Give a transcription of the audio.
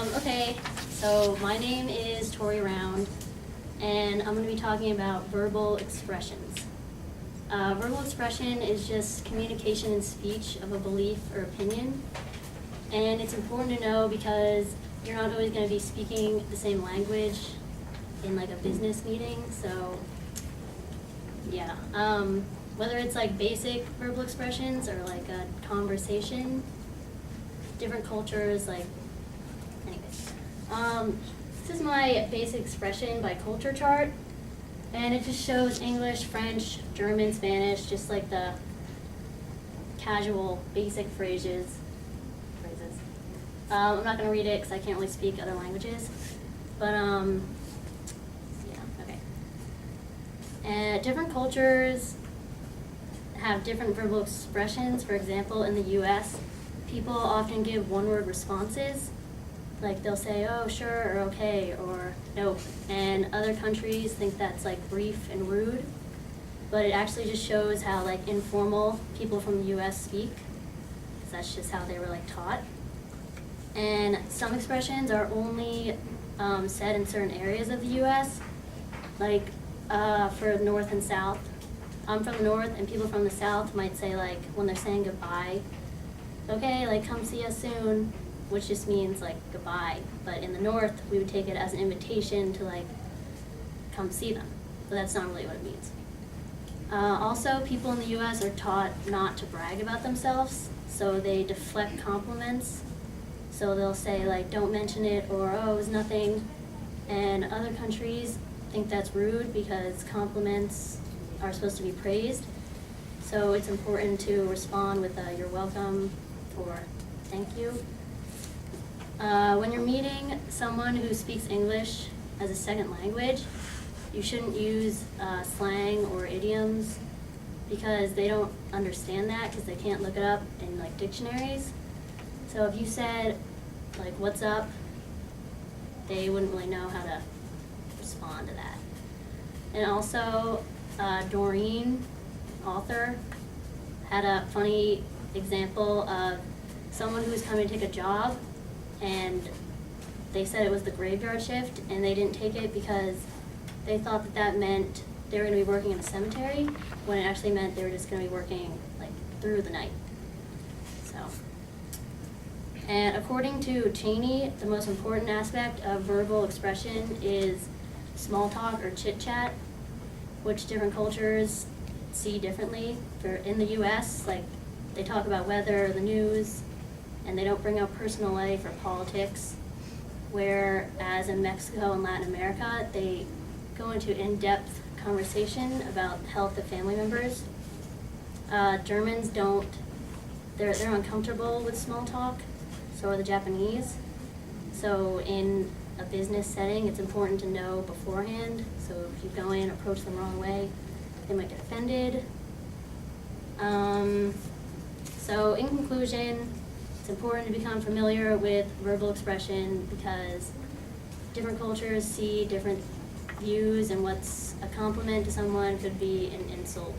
Okay, so my name is Tory and I'm going to be talking about verbal expressions. Verbal expression is just communication and speech of a belief or opinion, and it's important to know because you're not always going to be speaking the same language in like a business meeting, so yeah. Whether it's like basic verbal expressions or like a conversation, different cultures, like, anyways. This is my basic expression by culture chart, and it just shows English, French, German, Spanish, just like the casual basic phrases. I'm not gonna read it because I can't really speak other languages, but yeah, okay. And different cultures have different verbal expressions. For example, in the US, people often give one-word responses. Like they'll say, oh, sure, or okay, or nope. And other countries think that's like brief and rude, but it actually just shows how like informal people from the US speak, because that's just how they were like taught. And some expressions are only said in certain areas of the US, like for North and South. I'm from the North, and people from the South might say, like, when they're saying goodbye, okay, like, come see us soon, which just means, like, goodbye. But in the North, we would take it as an invitation to, like, come see them. But that's not really what it means. Also, people in the US are taught not to brag about themselves, so they deflect compliments. So they'll say, like, don't mention it, or, oh, it was nothing. And other countries think that's rude because compliments are supposed to be praised. So it's important to respond with a you're welcome or thank you. When you're meeting someone who speaks English as a second language, you shouldn't use slang or idioms because they don't understand that because they can't look it up in like dictionaries. So if you said like what's up, they wouldn't really know how to respond to that. And also, Doreen, author, had a funny example of someone who was coming to take a job, and they said it was the graveyard shift, and they didn't take it because they thought that that meant they were going to be working in a cemetery, when it actually meant they were just going to be working like through the night. So, and according to Cheney, the most important aspect of verbal expression is small talk or chit chat, which different cultures see differently. For in the US, like they talk about weather, the news, and they don't bring up personal life or politics. Whereas in Mexico and Latin America, they go into in-depth conversation about health of family members. Germans don't, they're uncomfortable with small talk, so are the Japanese. So in a business setting, it's important to know beforehand. So if you go in, approach them the wrong way, they might get offended. So in conclusion, it's important to become familiar with verbal expression because different cultures see different views, and what's a compliment to someone could be an insult.